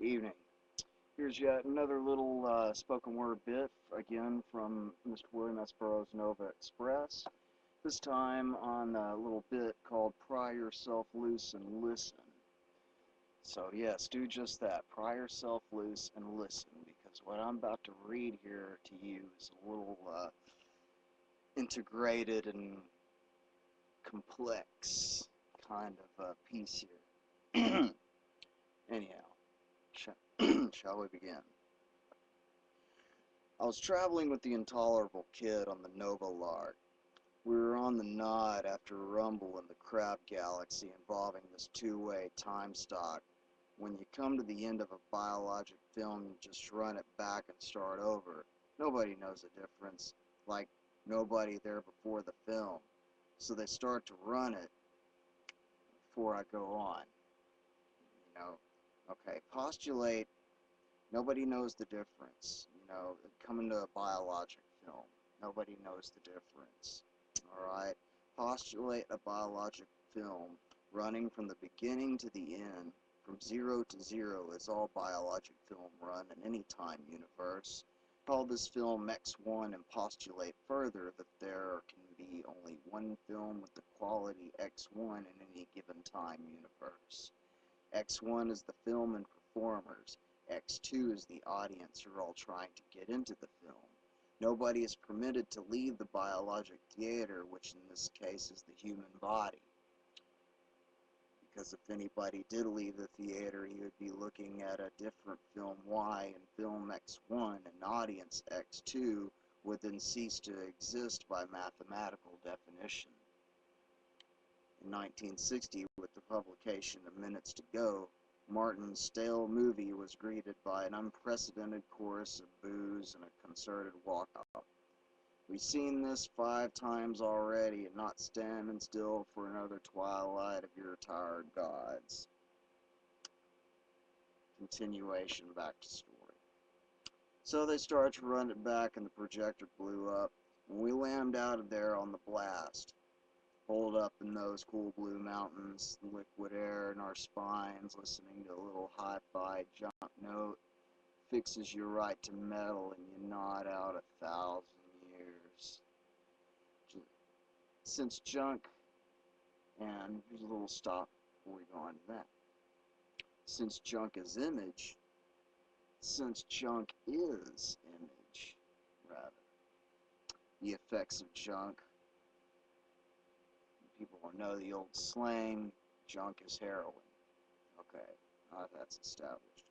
Evening. Here's yet another little spoken word bit, again from Mr. William S. Burroughs Nova Express. This time on a little bit called Pry Yourself Loose and Listen. So yes, do just that. Pry yourself loose and listen, because what I'm about to read here to you is a little integrated and complex kind of piece here. Anyhow, shall we begin? I was traveling with the intolerable kid on the Nova Lark. We were on the Nod after a rumble in the crab galaxy involving this two-way time stock. When you come to the end of a biologic film, you just run it back and start over. Nobody knows the difference, like nobody there before the film. So they start to run it before I go on. You know, okay, postulate nobody knows the difference. Coming to a biologic film, nobody knows the difference. Alright? Postulate a biologic film running from the beginning to the end, from 0 to 0 as all biologic film run in any time universe. Call this film X1 and postulate further that there can be only one film with the quality X1 in any given time universe. X1 is the film and performers. X2 is the audience who are all trying to get into the film. Nobody is permitted to leave the biologic theater, which in this case is the human body. Because if anybody did leave the theater, he would be looking at a different film Y, and film X1 and audience X2 would then cease to exist by mathematical definition. In 1960, with the publication of Minutes to Go, Martin's stale movie was greeted by an unprecedented chorus of boos and a concerted walkout. We've seen this 5 times already, and not standing still for another twilight of your tired gods. Continuation back to story. So they started to run it back, and the projector blew up, and we lammed out of there on the blast. Holed up in those cool blue mountains, liquid air in our spines, listening to a little hi-fi junk note fixes you right to metal, and you nod out 1,000 years. Since junk, and here's a little stop before we go on to that. Since junk is image, rather, the effects of junk. People will know the old slang, junk is heroin. Okay, that's established.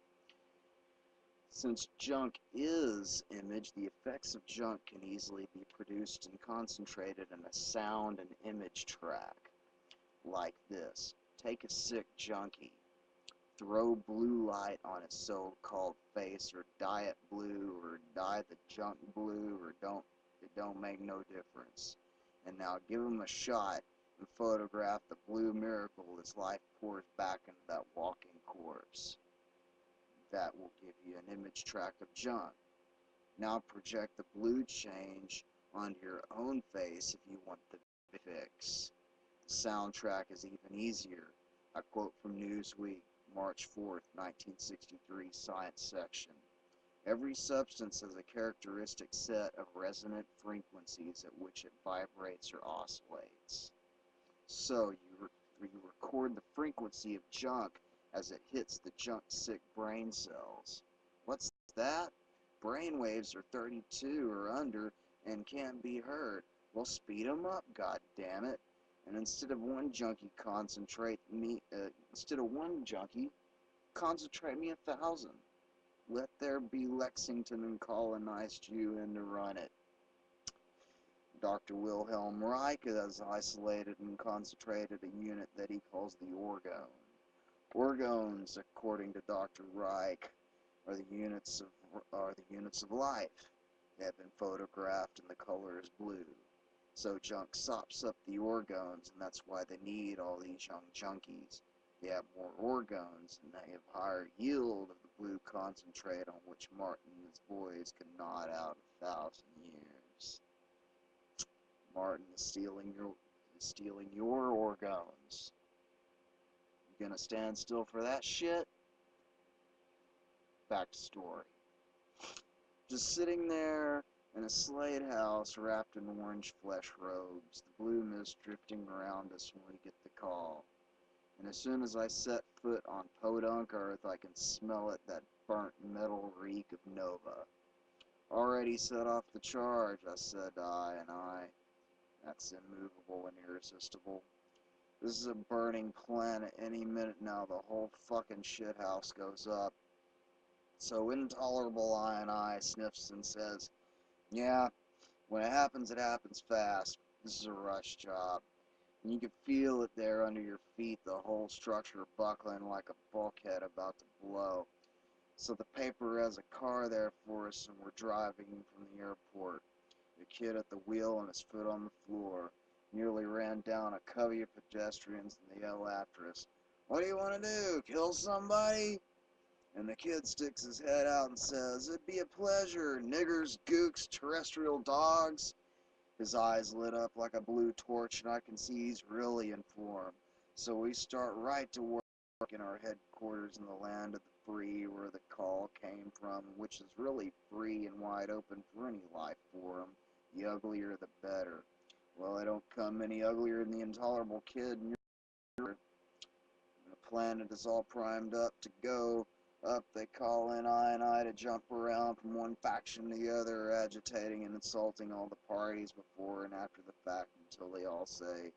Since junk is image, the effects of junk can easily be produced and concentrated in a sound and image track. Like this. Take a sick junkie. Throw blue light on his so-called face, or dye it blue, or dye the junk blue, or it don't make no difference. And now give him a shot and photograph the blue miracle as life pours back into that walking corpse. That will give you an image track of junk. Now project the blue change onto your own face if you want the fix. The soundtrack is even easier. I quote from Newsweek, March 4th, 1963, Science section. Every substance has a characteristic set of resonant frequencies at which it vibrates or oscillates. So you record the frequency of junk as it hits the junk-sick brain cells. What's that? Brain waves are 32 or under and can't be heard. Well, speed them up, goddammit. And instead of one junkie, concentrate me 1,000. Let there be Lexington and colonized you in to run it. Dr. Wilhelm Reich has isolated and concentrated a unit that he calls the orgone. Orgones, according to Dr. Reich, are the units of life. They have been photographed and the color is blue. So junk sops up the orgones, and that's why they need all these young junkies. They have more orgones, and they have higher yield of the blue concentrate on which Martin and his boys can nod out 1,000 years. Martin is stealing your orgones. You gonna stand still for that shit? Back to story. Just sitting there in a slate house wrapped in orange flesh robes, the blue mist drifting around us when we get the call. And as soon as I set foot on podunk earth, I can smell it, that burnt metal reek of Nova. Already set off the charge, I said to I. That's immovable and irresistible. This is a burning planet. Any minute now, the whole fucking shithouse goes up. So intolerable I sniffs and says, yeah, when it happens fast. This is a rush job. And you can feel it there under your feet, the whole structure buckling like a bulkhead about to blow. So the paper has a car there for us, and we're driving from the airport. The kid at the wheel and his foot on the floor nearly ran down a covey of pedestrians, and they yell after us, "What do you want to do, kill somebody?" And the kid sticks his head out and says, "It'd be a pleasure, niggers, gooks, terrestrial dogs." His eyes lit up like a blue torch, and I can see he's really in form. So we start right to work in our headquarters in the land of the free, where the call came from, which is really free and wide open for any life form. The uglier the better. Well, I don't come any uglier than the intolerable kid in your... The planet is all primed up to go up. They call in I to jump around from one faction to the other, agitating and insulting all the parties before and after the fact until they all say,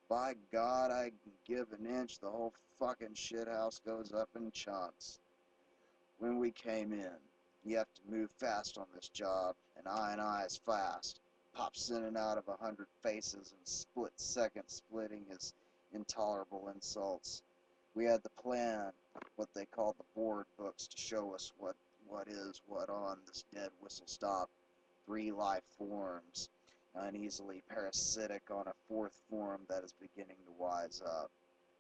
"By God, I can give an inch, the whole fucking shithouse goes up in chunks." When we came in, you have to move fast on this job, and I is fast. Pops in and out of 100 faces in a split second, splitting his intolerable insults. We had the plan, what they called the board books, to show us what is, what on this dead whistle stop. 3 life forms, uneasily parasitic on a 4th form that is beginning to wise up.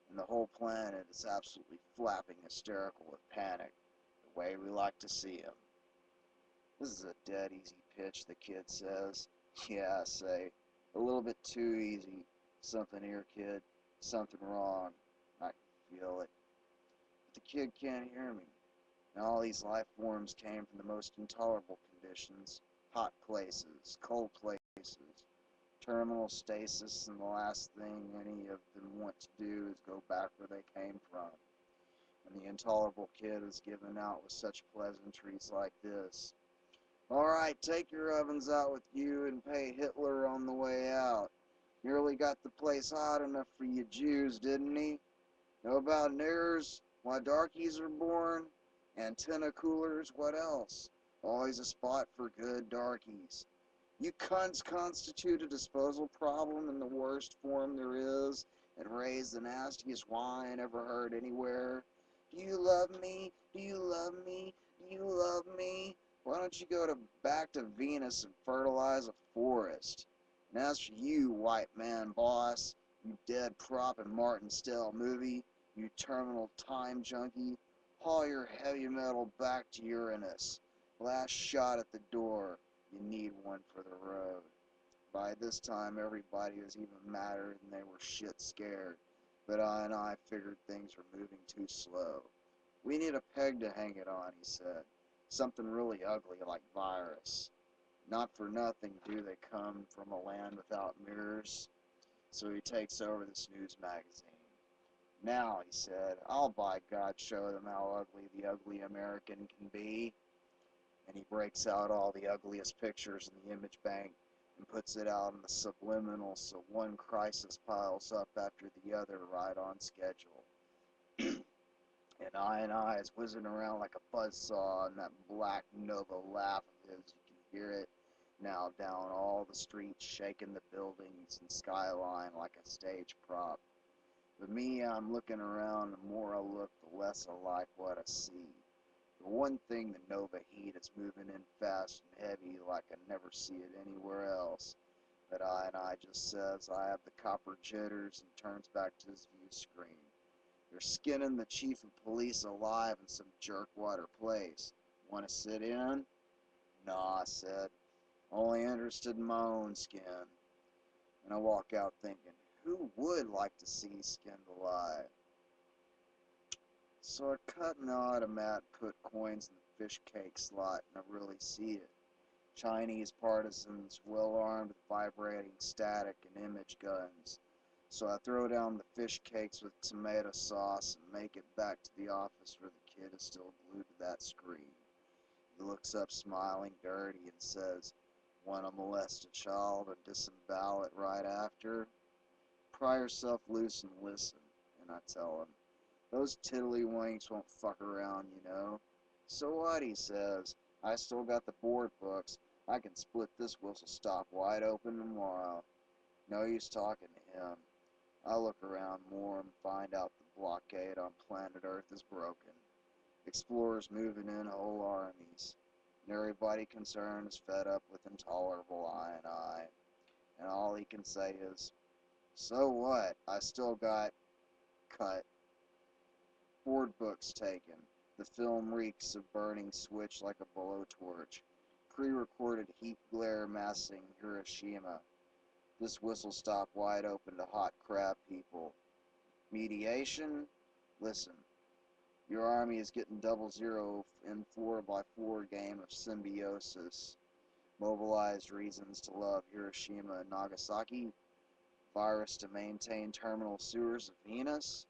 And the whole planet is absolutely flapping hysterical with panic, the way we like to see him. This is a dead easy pitch, the kid says. Yeah, I say, a little bit too easy. Something here, kid. Something wrong. I can feel it. But the kid can't hear me. And all these life forms came from the most intolerable conditions. Hot places, cold places, terminal stasis, and the last thing any of them want to do is go back where they came from. And the intolerable kid is given out with such pleasantries like this. "All right, take your ovens out with you and pay Hitler on the way out. Nearly got the place hot enough for you Jews, didn't he? Know about niggers? Why darkies are born? Antenna coolers, what else? Always a spot for good darkies. You cunts constitute a disposal problem in the worst form there is, and raise the nastiest whine ever heard anywhere. Do you love me? Do you love me? Do you love me? Why don't you go back to Venus and fertilize a forest? And as for you, white man boss, you dead prop in Martin Stell movie, you terminal time junkie, haul your heavy metal back to Uranus. Last shot at the door. You need one for the road." By this time, everybody was even madder than they were shit scared, but I figured things were moving too slow. "We need a peg to hang it on," he said. "Something really ugly like virus. Not for nothing do they come from a land without mirrors." So he takes over this news magazine. "Now," he said, "I'll by God show them how ugly the ugly American can be." And he breaks out all the ugliest pictures in the image bank and puts it out in the subliminal, so one crisis piles up after the other right on schedule. And I is whizzing around like a buzzsaw, and that black Nova laugh of his, you can hear it now down all the streets, shaking the buildings and skyline like a stage prop. But me, I'm looking around, the more I look, the less I like what I see. The one thing, the Nova heat, is moving in fast and heavy like I never see it anywhere else. But I just says I have the copper jitters and turns back to his view screen. "They're skinning the chief of police alive in some jerkwater place. Want to sit in?" "No," I said. "Only interested in my own skin." And I walk out thinking, who would like to see skinned alive? So I cut in the automat, put coins in the fish cake slot, and I really see it. Chinese partisans, well armed with vibrating static and image guns. So I throw down the fish cakes with tomato sauce and make it back to the office where the kid is still glued to that screen. He looks up smiling dirty and says, "Want to molest a child and disembowel it right after? Pry yourself loose and listen." And I tell him, "Those tiddlywinks won't fuck around, you know." "So what?" he says. "I still got the board books. I can split this whistle stop wide open tomorrow." No use talking to him. I look around more and find out the blockade on planet Earth is broken. Explorers moving in whole armies. And everybody concerned is fed up with intolerable I, and all he can say is, "So what? I still got cut. Board books taken. The film reeks of burning switch like a blowtorch. Pre-recorded heat glare massing Hiroshima. This whistle stop wide open to hot crab people. Mediation? Listen, your army is getting 00 in 4x4 game of symbiosis. Mobilized reasons to love Hiroshima and Nagasaki. Virus to maintain terminal sewers of Venus.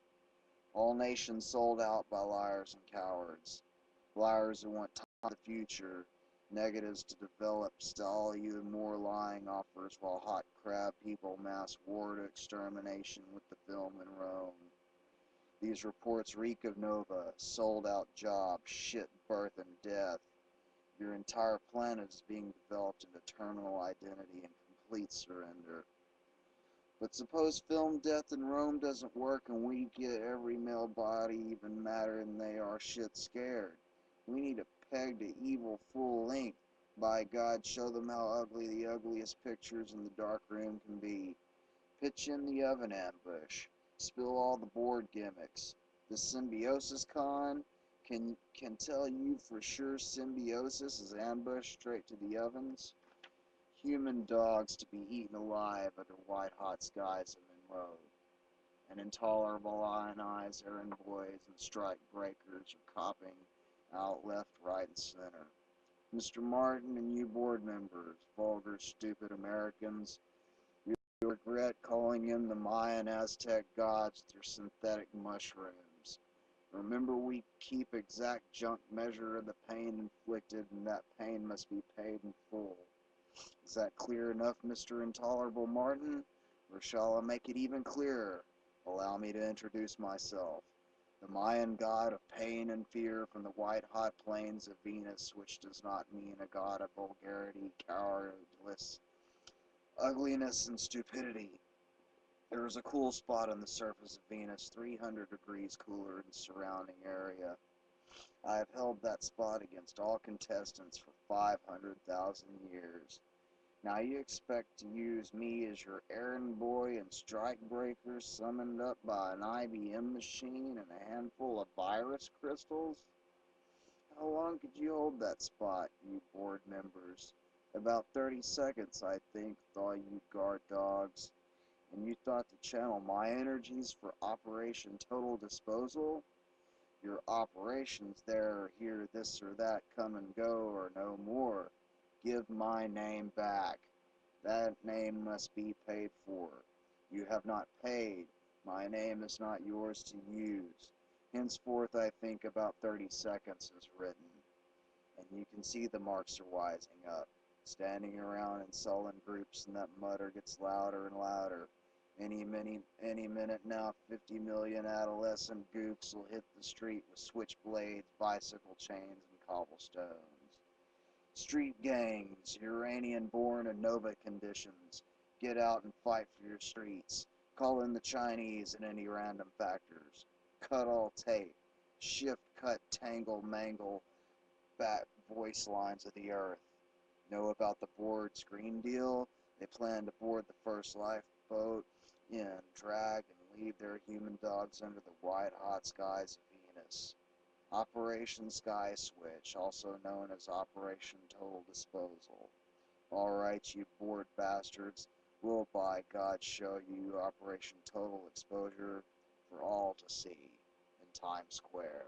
All nations sold out by liars and cowards. Liars who want time in the future. Negatives to develop stall you more lying offers while hot crab people mass war to extermination with the film in Rome. These reports reek of Nova, sold out job, shit, birth, and death. Your entire planet is being developed into terminal identity and complete surrender. But suppose film death in Rome doesn't work and we get every male body even madder than they are shit scared. We need a peg to evil full length. By God, show them how ugly the ugliest pictures in the dark room can be. Pitch in the oven ambush. Spill all the board gimmicks. The symbiosis con can tell you for sure symbiosis is ambushed straight to the ovens. Human dogs to be eaten alive under white-hot skies of Monroe. And intolerable ionized errand boys and strike breakers are copping out left, right, and center. Mr. Martin and you board members, vulgar, stupid Americans, you regret calling in the Mayan Aztec gods with your synthetic mushrooms. Remember, we keep exact junk measure of the pain inflicted, and that pain must be paid in full. Is that clear enough, Mr. Intolerable Martin? Or shall I make it even clearer? Allow me to introduce myself. The Mayan god of pain and fear from the white-hot plains of Venus, which does not mean a god of vulgarity, cowardice, ugliness, and stupidity. There is a cool spot on the surface of Venus, 300 degrees cooler in the surrounding area. I have held that spot against all contestants for 500,000 years. Now you expect to use me as your errand boy and strike breaker summoned up by an IBM machine and a handful of virus crystals? How long could you hold that spot, you board members? About 30 seconds, I think, thought you guard dogs. And you thought to channel my energies for Operation Total Disposal? Your operations there or here, this or that, come and go, or no more. Give my name back. That name must be paid for. You have not paid. My name is not yours to use. Henceforth, I think about 30 seconds is written. And you can see the marks are wising up, standing around in sullen groups, and that mutter gets louder and louder. Any minute now, 50 million adolescent gooks will hit the street with switchblades, bicycle chains, and cobblestones. Street gangs, Uranian-born and Nova conditions, get out and fight for your streets. Call in the Chinese and any random factors. Cut all tape. Shift, cut, tangle, mangle, back voice lines of the earth. Know about the board screen deal? They plan to board the first lifeboat in, drag, and leave their human dogs under the white-hot skies of Venus. Operation Sky Switch, also known as Operation Total Disposal. Alright, you bored bastards, we'll by God show you Operation Total Exposure for all to see. Times Square.